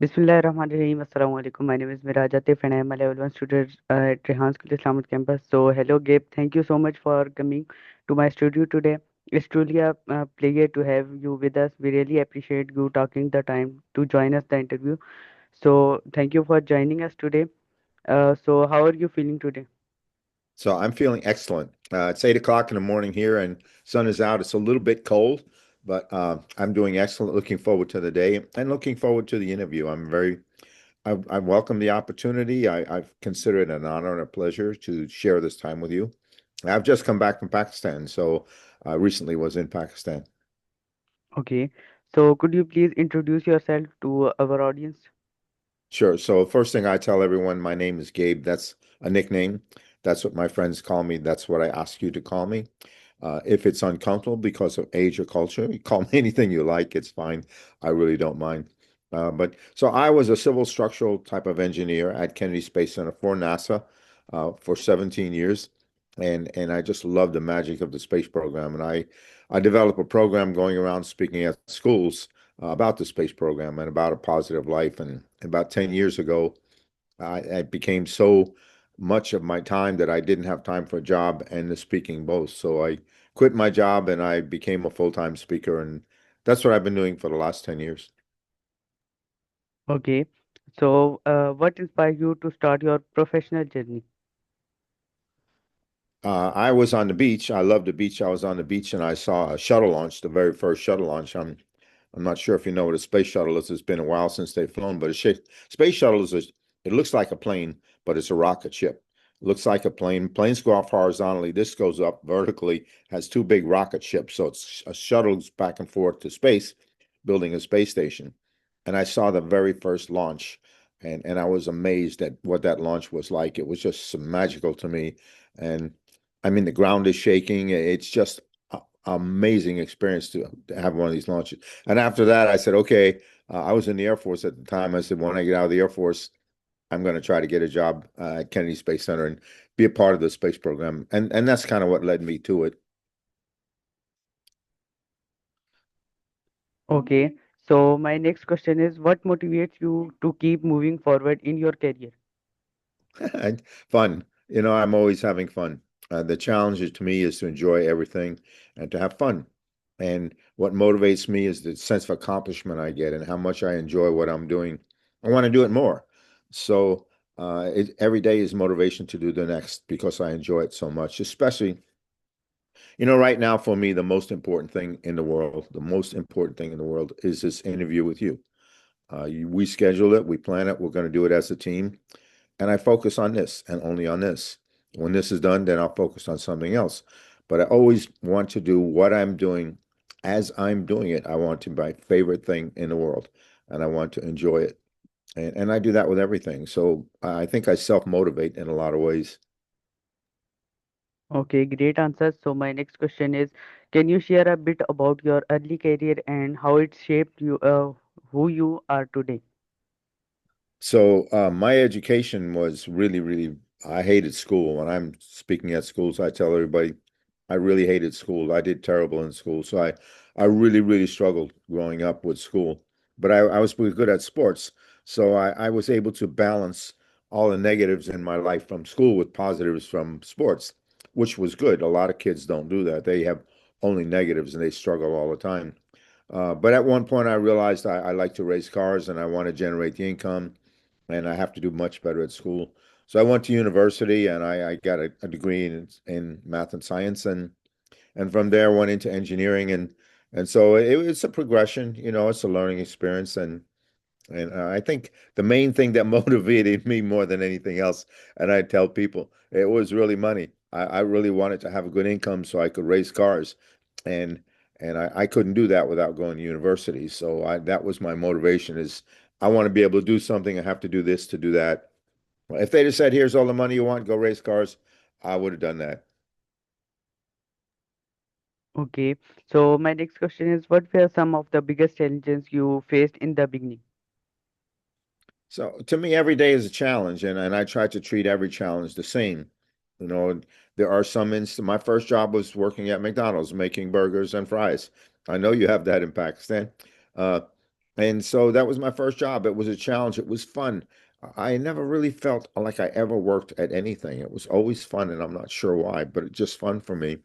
Bismillahirrahmanirrahim. Assalamu alaikum. My name is Meiraj Atif and I am a level 1 student at Rehan School Islamic campus. So, hello Gabe. Thank you so much for coming to my studio today. It's truly a pleasure to have you with us. We really appreciate you taking the time to join us the interview. So, thank you for joining us today. So, how are you feeling today? So I'm feeling excellent. It's 8 o'clock in the morning here and sun is out. It's a little bit cold, but I'm doing excellent. Looking forward to the day and looking forward to the interview. I welcome the opportunity. I've considered it an honor and a pleasure to share this time with you. I've just come back from Pakistan, so I recently was in Pakistan. Okay. So, could you please introduce yourself to our audience? Sure. So first thing I tell everyone, my name is Gabe. That's a nickname. That's what my friends call me. That's what I ask you to call me. If it's uncomfortable because of age or culture, you call me anything you like. It's fine. I really don't mind. But so I was a civil structural type of engineer at Kennedy Space Center for NASA for 17 years, and I just love the magic of the space program. And I developed a program going around speaking at schools about the space program and about a positive life. And about 10 years ago, I became so much of my time that I didn't have time for a job and the speaking both. So I quit my job and I became a full-time speaker. And that's what I've been doing for the last 10 years. Okay. So, what inspired you to start your professional journey? I was on the beach. I love the beach. I was on the beach and I saw a shuttle launch, the very first shuttle launch. I'm not sure if you know what a space shuttle is. It's been a while since they've flown, but space shuttle it looks like a plane, but it's a rocket ship. It looks like a plane. Planes go off horizontally. This goes up vertically, has two big rocket ships. So it's a shuttles back and forth to space, building a space station. And I saw the very first launch, and I was amazed at what that launch was like. It was just so magical to me. And I mean, the ground is shaking. It's just amazing experience to have one of these launches. And after that, I said, okay, I was in the Air Force at the time. I said, when I get out of the Air Force, I'm going to try to get a job at Kennedy Space Center and be a part of the space program. And that's kind of what led me to it. Okay. So my next question is, what motivates you to keep moving forward in your career? And fun. I'm always having fun. The challenge to me is to enjoy everything and to have fun. And what motivates me is the sense of accomplishment I get and how much I enjoy what I'm doing. I want to do it more. So every day is motivation to do the next because I enjoy it so much, especially, right now for me, the most important thing in the world, the most important thing in the world is this interview with you. We schedule it, we plan it, we're going to do it as a team. And I focus on this and only on this. When this is done, then I'll focus on something else. But I always want to do what I'm doing as I'm doing it. I want to be my favorite thing in the world and I want to enjoy it. And I do that with everything. So I think I self-motivate in a lot of ways. Okay, great answers. So my next question is, can you share a bit about your early career and how it shaped you, who you are today? So my education was really, really, I hated school. When I'm speaking at schools, I tell everybody I really hated school. I did terrible in school. So I really, really struggled growing up with school. But I was really good at sports. So I was able to balance all the negatives in my life from school with positives from sports, which was good. A lot of kids don't do that. They have only negatives and they struggle all the time. But at one point, I realized I like to race cars and I want to generate the income and I have to do much better at school. So I went to university and I got a degree in math and science and from there went into engineering and so it's a progression, it's a learning experience and I think the main thing that motivated me more than anything else, and I tell people, it was really money. I really wanted to have a good income so I could race cars, and I couldn't do that without going to university. So that was my motivation is I want to be able to do something. I have to do this to do that. If they'd have said, "Here's all the money you want, go race cars," I would have done that. Okay. So my next question is, what were some of the biggest challenges you faced in the beginning? So to me, every day is a challenge, and I try to treat every challenge the same. You know, there are some instances. My first job was working at McDonald's, making burgers and fries. I know you have that in Pakistan. Uh, And so that was my first job. It was a challenge. It was fun. I never really felt like I ever worked at anything. It was always fun, and I'm not sure why, but it's just fun for me.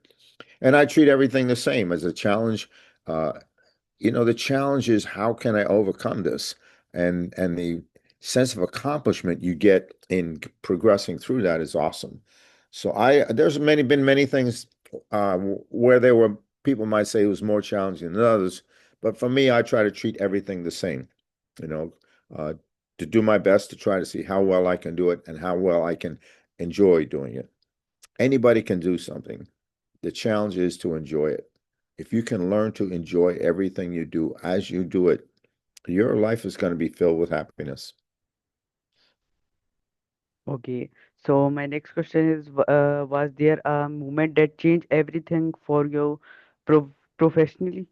And I treat everything the same as a challenge. Uh, the challenge is how can I overcome this? And the sense of accomplishment you get in progressing through that is awesome. So there's been many things where there were people might say it was more challenging than others, but for me, I try to treat everything the same, you know, uh, to do my best to try to see how well I can do it and how well I can enjoy doing it. Anybody can do something. The challenge is to enjoy it. If you can learn to enjoy everything you do as you do it, your life is going to be filled with happiness. Okay, so my next question is, was there a moment that changed everything for you professionally?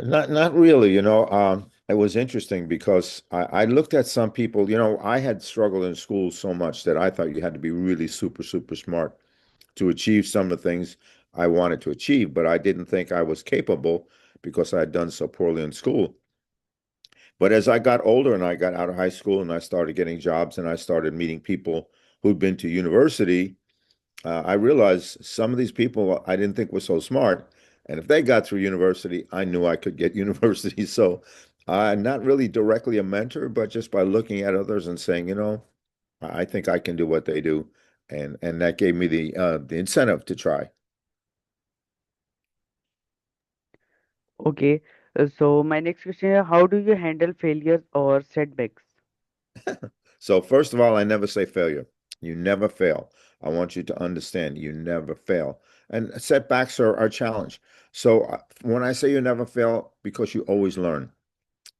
Not really, it was interesting because I looked at some people, I had struggled in school so much that I thought you had to be really super, super smart to achieve some of the things I wanted to achieve, but I didn't think I was capable because I had done so poorly in school. But as I got older and I got out of high school and I started getting jobs and I started meeting people who'd been to university, I realized some of these people I didn't think were so smart. And if they got through university, I knew I could get university. So not really directly a mentor, but just by looking at others and saying, I think I can do what they do. And that gave me the incentive to try. Okay, so my next question is, how do you handle failures or setbacks? So first of all, I never say failure. You never fail. I want you to understand you never fail. And setbacks are a challenge. So when I say you never fail, because you always learn.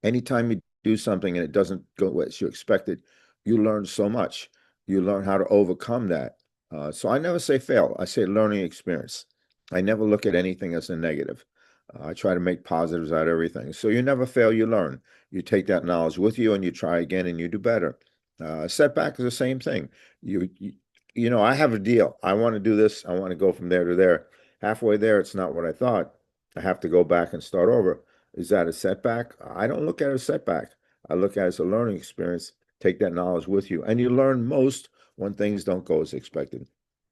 Anytime you do something and it doesn't go as you expected, you learn so much. You learn how to overcome that. So I never say fail. I say learning experience. I never look at anything as a negative. I try to make positives out of everything. So you never fail, you learn. You take that knowledge with you and you try again and you do better. Setback is the same thing. I have a deal. I want to do this. I want to go from there to there. Halfway there, it's not what I thought. I have to go back and start over. Is that a setback? I don't look at it as a setback. I look at it as a learning experience. Take that knowledge with you. And you learn most when things don't go as expected.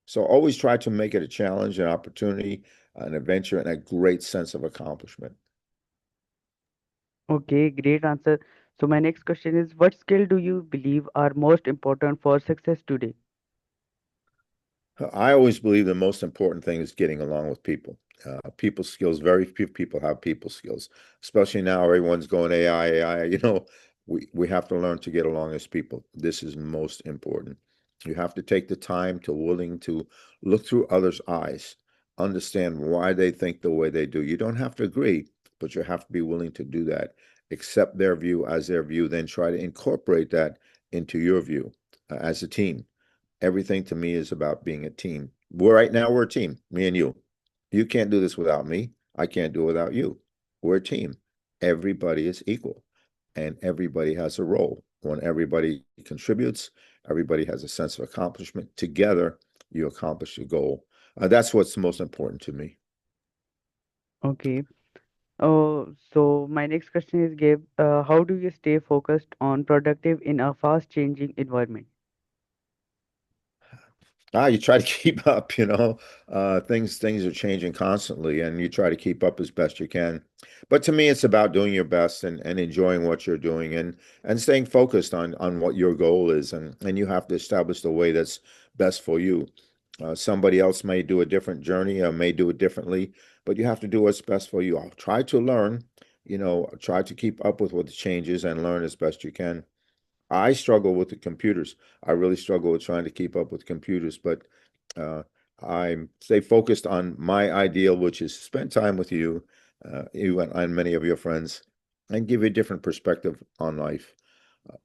So always try to make it a challenge, an opportunity, an adventure, and a great sense of accomplishment. Okay, great answer. So my next question is, what skill do you believe are most important for success today? I always believe the most important thing is getting along with people. People skills, very few people have people skills, especially now everyone's going AI. We have to learn to get along as people. This is most important. You have to take the time to willing to look through others' eyes, understand why they think the way they do. You don't have to agree, but you have to be willing to do that. Accept their view as their view, then try to incorporate that into your view as a team. Everything to me is about being a team. Right now, we're a team, me and you. You can't do this without me. I can't do it without you. We're a team. Everybody is equal and everybody has a role. When everybody contributes, everybody has a sense of accomplishment. Together, you accomplish your goal. That's what's most important to me. Okay. Oh, so my next question is, Gabe, how do you stay focused on productive in a fast-changing environment? You try to keep up, things are changing constantly and you try to keep up as best you can. But to me, it's about doing your best and enjoying what you're doing and staying focused on what your goal is. And you have to establish the way that's best for you. Somebody else may do a different journey or may do it differently, but you have to do what's best for you. I'll try to learn, try to keep up with what the changes and learn as best you can. I struggle with the computers. I really struggle with trying to keep up with computers, but uh, I stay focused on my ideal, which is spend time with you and many of your friends, and give you a different perspective on life.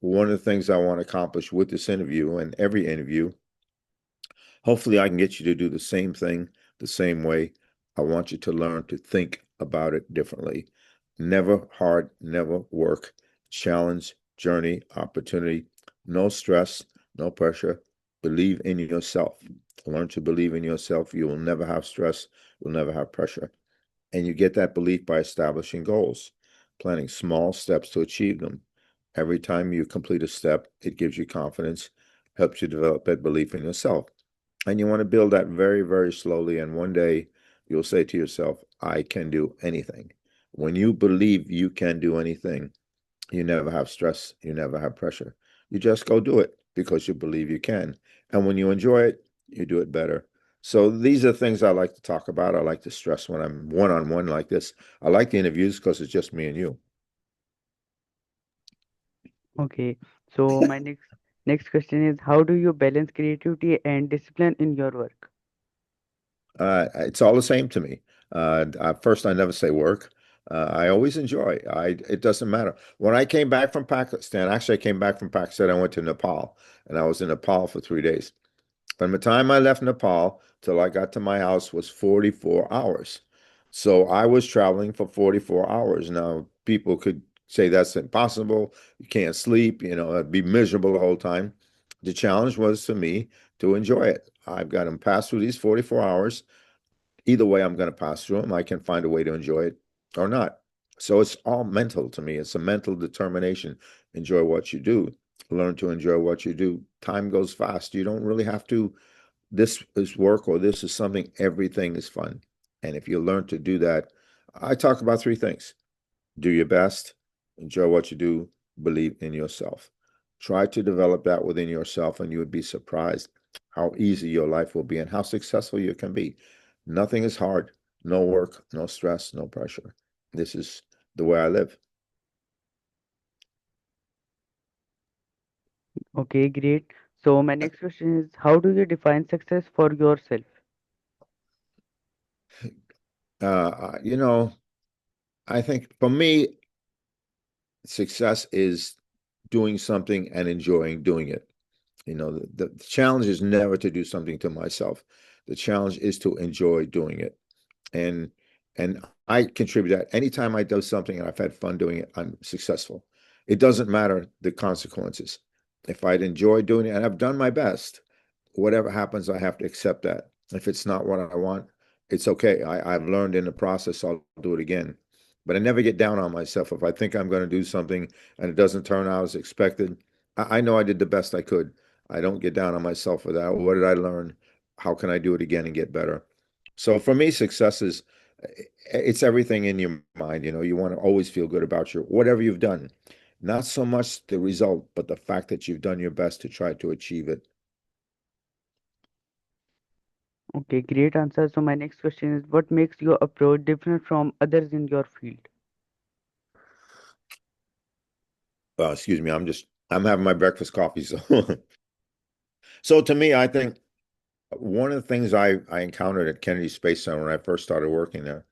One of the things I want to accomplish with this interview and every interview, hopefully I can get you to do the same thing the same way. I want you to learn to think about it differently. Never hard, never work. Challenge, journey, opportunity. No stress, no pressure. Believe in yourself. Learn to believe in yourself. You will never have stress. You'll never have pressure. And you get that belief by establishing goals. planning small steps to achieve them. Every time you complete a step, it gives you confidence, helps you develop that belief in yourself. And you want to build that very, very slowly. And one day you'll say to yourself, I can do anything. When you believe you can do anything, you never have stress, you never have pressure. You just go do it because you believe you can. And when you enjoy it, you do it better. So these are things I like to talk about. I like to stress when I'm one-on-one like this. I like the interviews because it's just me and you. Okay, so my next question is, how do you balance creativity and discipline in your work? It's all the same to me. First, I never say work. I always enjoy. It doesn't matter. When I came back from Pakistan, actually, I came back from Pakistan. I went to Nepal, and I was in Nepal for 3 days. From the time I left Nepal till I got to my house was 44 hours. So I was traveling for 44 hours. Now, people could say that's impossible. You can't sleep, I'd be miserable the whole time. The challenge was for me to enjoy it. I've got to pass through these 44 hours. Either way, I'm going to pass through them. I can find a way to enjoy it or not. So it's all mental to me. It's a mental determination. Enjoy what you do. Learn to enjoy what you do. Time goes fast. You don't really have to this is work or this is something, everything is fun. And if you learn to do that, I talk about three things: do your best, enjoy what you do, believe in yourself. Try to develop that within yourself, and you would be surprised how easy your life will be and how successful you can be. Nothing is hard, no work, no stress, no pressure. This is the way I live. Okay, great. So my next question is, how do you define success for yourself? You know, I think for me, success is doing something and enjoying doing it. The challenge is never to do something to myself. The challenge is to enjoy doing it. And and I contribute that. Anytime I do something and I've had fun doing it, I'm successful. It doesn't matter the consequences. If I'd enjoy doing it and I've done my best, whatever happens, I have to accept that. If it's not what I want, it's okay. I've learned in the process, I'll do it again. But I never get down on myself. If I think I'm going to do something and it doesn't turn out as expected, I know I did the best I could. I don't get down on myself for that. What did I learn? How can I do it again and get better? So for me, success is it's everything in your mind. You want to always feel good about your whatever you've done. Not so much the result, but the fact that you've done your best to try to achieve it. Okay, great answer. So my next question is, what makes your approach different from others in your field? Excuse me, I'm having my breakfast coffee. So to me, I think one of the things I encountered at Kennedy Space Center when I first started working there.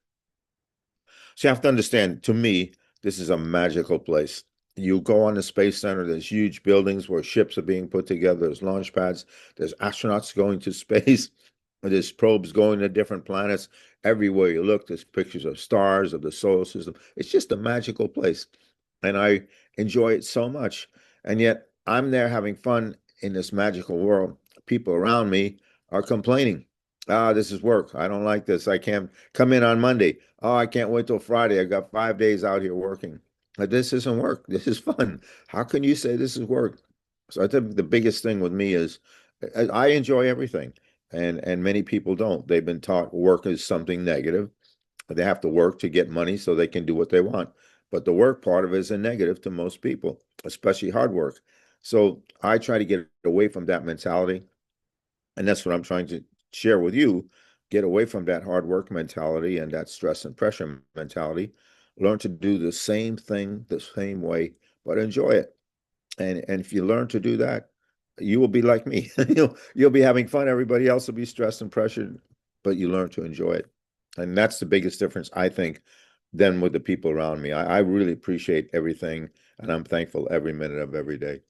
So you have to understand, to me, this is a magical place. You go on the Space Center, there's huge buildings where ships are being put together, there's launch pads, there's astronauts going to space, there's probes going to different planets. Everywhere you look, there's pictures of stars, of the solar system. It's just a magical place. And I enjoy it so much. And yet I'm there having fun in this magical world. People around me are complaining. Ah, this is work. I don't like this. I can't come in on Monday. Oh, I can't wait till Friday. I got 5 days out here working. This isn't work. This is fun. How can you say this is work? So I think the biggest thing with me is I enjoy everything, and many people don't. They've been taught work is something negative. They have to work to get money so they can do what they want. But the work part of it is a negative to most people, especially hard work. So I try to get away from that mentality. And that's what I'm trying to share with you. Get away from that hard work mentality and that stress and pressure mentality. Learn to do the same thing the same way, but enjoy it. And if you learn to do that, you will be like me. You'll be having fun. Everybody else will be stressed and pressured, but you learn to enjoy it. And that's the biggest difference, I think, than with the people around me. I really appreciate everything, and I'm thankful every minute of every day.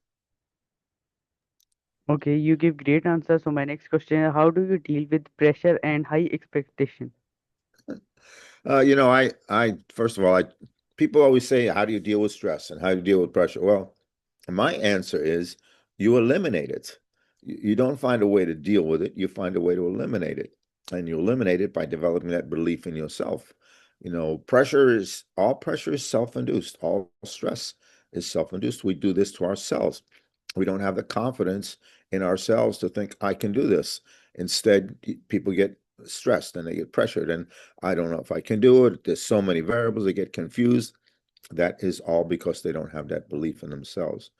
Okay, you give great answer. So my next question is, how do you deal with pressure and high expectation? First of all, people always say, how do you deal with stress and how do you deal with pressure? Well, my answer is you eliminate it. You don't find a way to deal with it. You find a way to eliminate it. And you eliminate it by developing that belief in yourself. Pressure is self-induced. All stress is self-induced. We do this to ourselves. We don't have the confidence in ourselves to think I can do this. Instead, people get stressed and they get pressured, and I don't know if I can do it. There's so many variables, they get confused. That is all because they don't have that belief in themselves.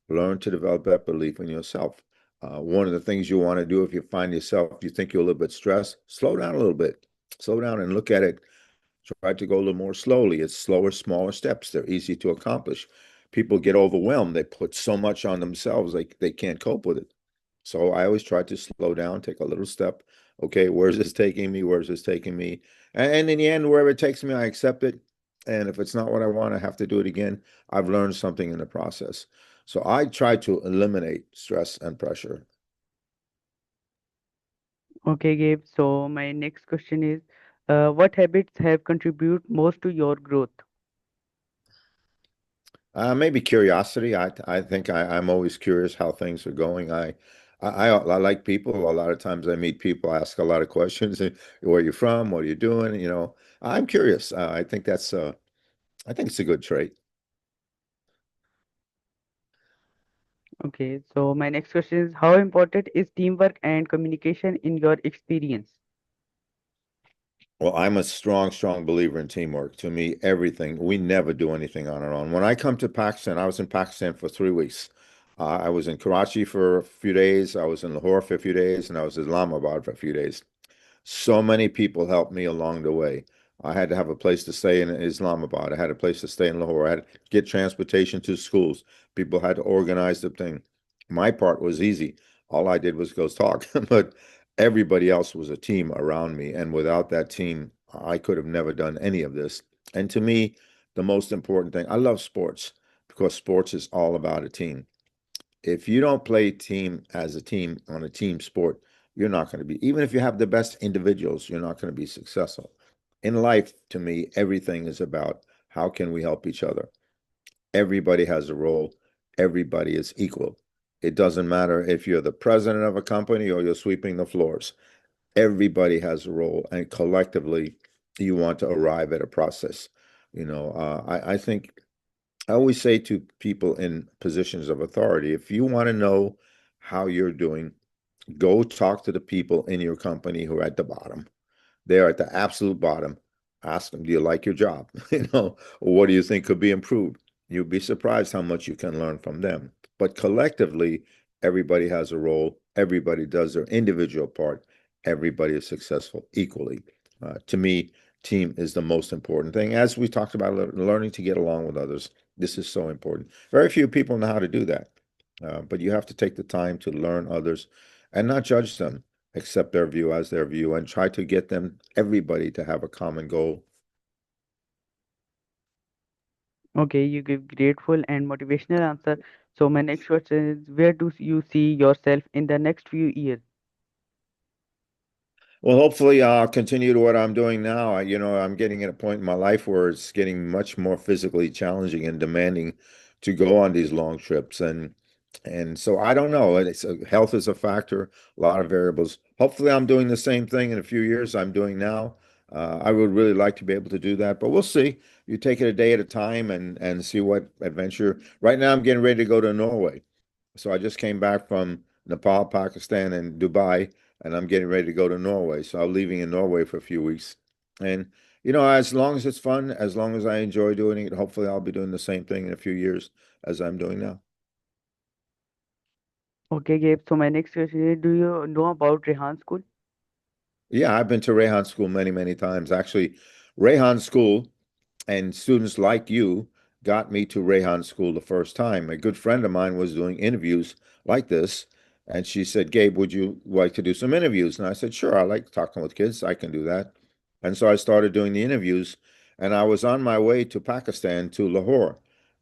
Learn to develop that belief in yourself. One of the things you want to do if you find yourself, you think you're a little bit stressed, slow down a little bit. Slow down and look at it. Try to go a little more slowly. It's slower, smaller steps. They're easy to accomplish. People get overwhelmed. They put so much on themselves, like they can't cope with it. So I always try to slow down, take a little step. Okay, where's this taking me? Where's this taking me? And in the end, wherever it takes me, I accept it. And if it's not what I want, I have to do it again. I've learned something in the process. So I try to eliminate stress and pressure. Okay, Gabe. So my next question is, what habits have contributed most to your growth? Maybe curiosity. I think I'm always curious how things are going. I like people. A lot of times I meet people, I ask a lot of questions. Where are you from? What are you doing? I'm curious. I think it's a good trait. Okay, so my next question is, how important is teamwork and communication in your experience? Well, I'm a strong, strong believer in teamwork. To me, everything, we never do anything on our own. When I come to Pakistan, I was in Pakistan for 3 weeks. I was in Karachi for a few days, I was in Lahore for a few days, and I was in Islamabad for a few days. So many people helped me along the way. I had to have a place to stay in Islamabad. I had a place to stay in Lahore. I had to get transportation to schools. People had to organize the thing. My part was easy. All I did was go talk, but everybody else was a team around me. And without that team, I could have never done any of this. And to me, the most important thing, I love sports because sports is all about a team. If you don't play team as a team on a team sport, you're not going to be, even if you have the best individuals, you're not going to be successful. In life, to me, everything is about how can we help each other. Everybody has a role, everybody is equal. It doesn't matter if you're the president of a company or you're sweeping the floors. Everybody has a role, and collectively, you want to arrive at a process. I think I always say to people in positions of authority, if you want to know how you're doing, go talk to the people in your company who are at the bottom. They're at the absolute bottom. Ask them, do you like your job? Or what do you think could be improved? You'll be surprised how much you can learn from them. But collectively, everybody has a role. Everybody does their individual part. Everybody is successful equally. To me, team is the most important thing. As we talked about, learning to get along with others, this is so important. Very few people know how to do that, but you have to take the time to learn others and not judge them, accept their view as their view, and try to get everybody to have a common goal. Okay, you give grateful and motivational answer. So my next question is, where do you see yourself in the next few years? Well, hopefully I'll continue to what I'm doing now. I'm getting at a point in my life where it's getting much more physically challenging and demanding to go on these long trips. And so I don't know. Health is a factor, a lot of variables. Hopefully I'm doing the same thing in a few years I'm doing now. I would really like to be able to do that, but we'll see. You take it a day at a time and see what adventure. Right now I'm getting ready to go to Norway. So I just came back from Nepal, Pakistan, and Dubai, and I'm getting ready to go to Norway. So I'm leaving in Norway for a few weeks. And, as long as it's fun, as long as I enjoy doing it, hopefully I'll be doing the same thing in a few years as I'm doing now. Okay, Gabe. So my next question is, do you know about Rehan School? Yeah, I've been to Rehan School many, many times. Actually, Rehan School and students like you got me to Rehan School the first time. A good friend of mine was doing interviews like this, and she said, Gabe, would you like to do some interviews? And I said, sure, I like talking with kids. I can do that. And so I started doing the interviews, and I was on my way to Pakistan, to Lahore,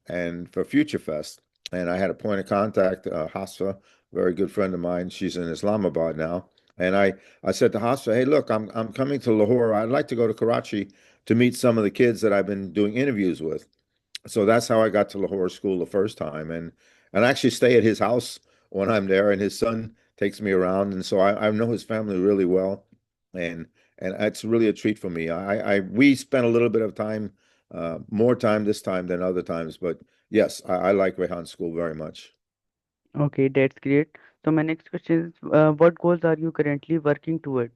and for Future Fest. And I had a point of contact, Hasfa, very good friend of mine. She's in Islamabad now. And I said to Hasfa, hey, look, I'm coming to Lahore. I'd like to go to Karachi to meet some of the kids that I've been doing interviews with. So that's how I got to Lahore School the first time, and I actually stay at his house when I'm there, and his son takes me around, and so I know his family really well, and and it's really a treat for me. We spent a little bit of time, more time this time than other times, but yes, I like Rehan School very much. Okay, that's great. So my next question is, what goals are you currently working toward?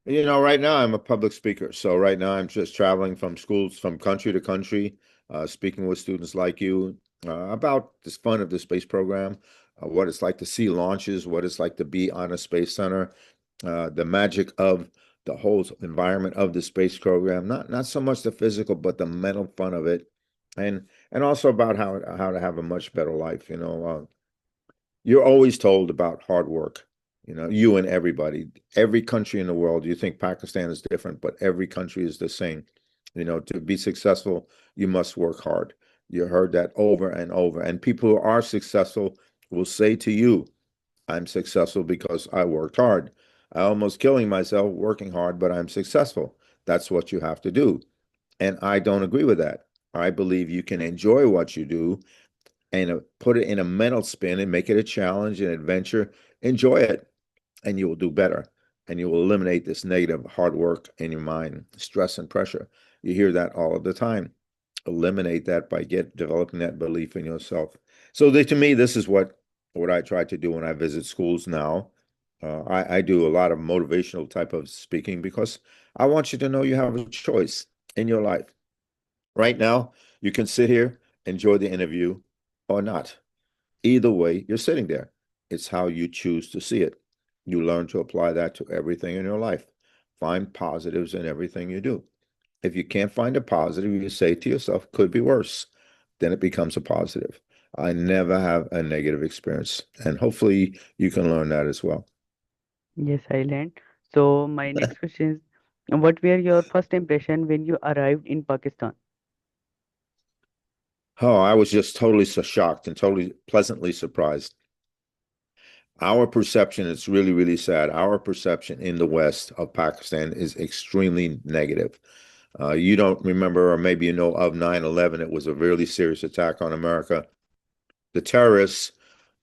Right now I'm a public speaker. So right now I'm just traveling from schools from country to country, speaking with students like you about this fun of the space program, what it's like to see launches, what it's like to be on a space center, the magic of the whole environment of the space program. Not so much the physical, but the mental fun of it, and also about how to have a much better life. You're always told about hard work, you and everybody, every country in the world. You think Pakistan is different, but every country is the same. To be successful, you must work hard. You heard that over and over. And people who are successful will say to you, I'm successful because I worked hard. I almost killing myself working hard, but I'm successful. That's what you have to do. And I don't agree with that. I believe you can enjoy what you do and put it in a mental spin and make it a challenge, an adventure. Enjoy it, and you will do better. And you will eliminate this negative hard work in your mind, stress and pressure. You hear that all of the time. Eliminate that by developing that belief in yourself. So to me, this is what I try to do when I visit schools now. I do a lot of motivational type of speaking because I want you to know you have a choice in your life. Right now, you can sit here, enjoy the interview, or not. Either way, you're sitting there. It's how you choose to see it. You learn to apply that to everything in your life. Find positives in everything you do. If you can't find a positive, you say to yourself, could be worse. Then it becomes a positive. I never have a negative experience. And hopefully you can learn that as well. Yes, I learned. So my next question is, what were your first impression when you arrived in Pakistan? Oh, I was just totally so shocked and totally pleasantly surprised. Our perception, it's really, really sad. Our perception in the West of Pakistan is extremely negative. You don't remember, or maybe you know of 9/11. It was a really serious attack on America. The terrorists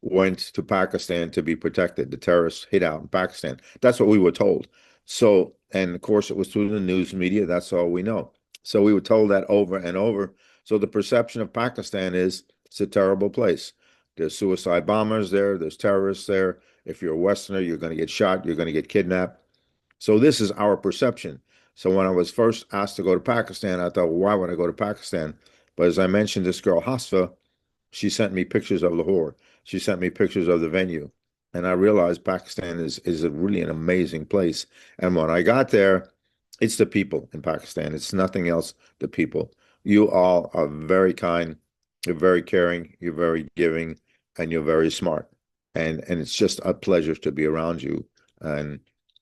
went to Pakistan to be protected. The terrorists hid out in Pakistan. That's what we were told. So, and of course, it was through the news media. That's all we know. So we were told that over and over. So the perception of Pakistan is it's a terrible place. There's suicide bombers there. There's terrorists there. If you're a Westerner, you're going to get shot. You're going to get kidnapped. So this is our perception. So when I was first asked to go to Pakistan, I thought, well, why would I go to Pakistan? But as I mentioned, this girl, Hasfa, she sent me pictures of Lahore. She sent me pictures of the venue. And I realized Pakistan is really an amazing place. And when I got there, it's the people in Pakistan. It's nothing else, the people. You all are very kind, you're very caring, you're very giving, and you're very smart. And it's just a pleasure to be around you. And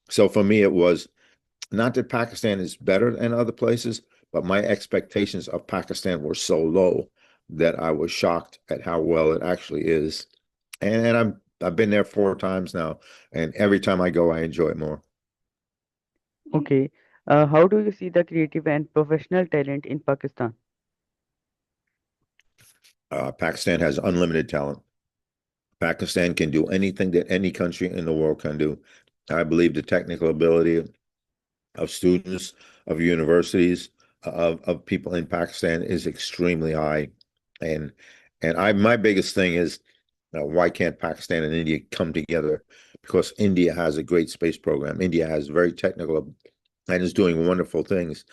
so for me, it was not that Pakistan is better than other places, but my expectations of Pakistan were so low that I was shocked at how well it actually is. And I've been there 4 times now, and every time I go, I enjoy it more. Okay. How do you see the creative and professional talent in Pakistan? Pakistan has unlimited talent. Pakistan can do anything that any country in the world can do. I believe the technical ability of students, of universities, of people in Pakistan is extremely high. And my biggest thing is why can't Pakistan and India come together? Because India has a great space program. India has very technical and is doing wonderful things.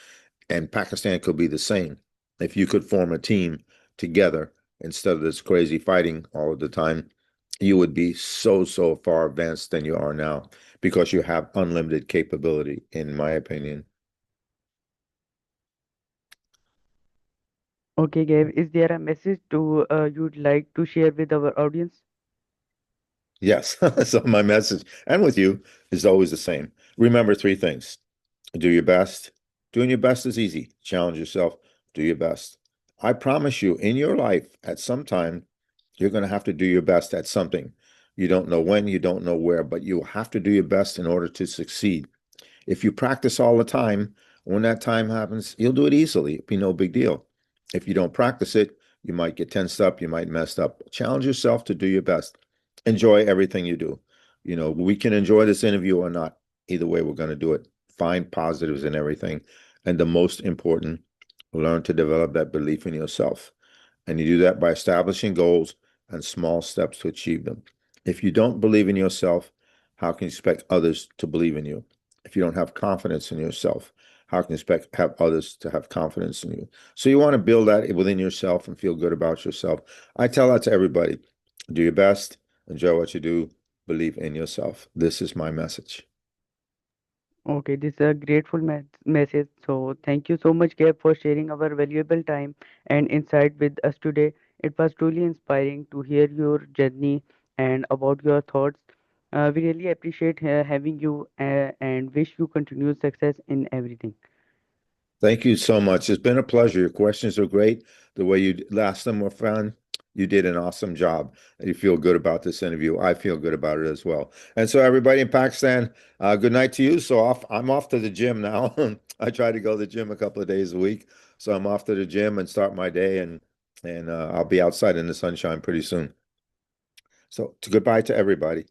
And Pakistan could be the same. If you could form a team together instead of this crazy fighting all of the time, you would be so, so far advanced than you are now because you have unlimited capability, in my opinion. Okay, Gabe, is there a message to you'd like to share with our audience? Yes. So my message, and with you, is always the same. Remember 3 things. Do your best. Doing your best is easy. Challenge yourself. Do your best. I promise you, in your life, at some time, you're going to have to do your best at something. You don't know when, you don't know where, but you have to do your best in order to succeed. If you practice all the time, when that time happens, you'll do it easily. It'll be no big deal. If you don't practice it, you might get tensed up, you might mess up. Challenge yourself to do your best. Enjoy everything you do. We can enjoy this interview or not. Either way, we're going to do it. Find positives in everything. And the most important, learn to develop that belief in yourself. And you do that by establishing goals and small steps to achieve them. If you don't believe in yourself, how can you expect others to believe in you? If you don't have confidence in yourself, how can you expect have others to have confidence in you? So you want to build that within yourself and feel good about yourself. I tell that to everybody. Do your best, enjoy what you do, believe in yourself. This is my message. Okay, this is a grateful message. So, thank you so much, Gabe, for sharing our valuable time and insight with us today. It was truly inspiring to hear your journey and about your thoughts. We really appreciate having you and wish you continued success in everything. Thank you so much. It's been a pleasure. Your questions are great. The way you asked them were fun. You did an awesome job. You feel good about this interview. I feel good about it as well. And so, everybody in Pakistan, good night to you. I'm off to the gym now. I try to go to the gym a couple of days a week. So I'm off to the gym and start my day, and I'll be outside in the sunshine pretty soon. So, goodbye to everybody.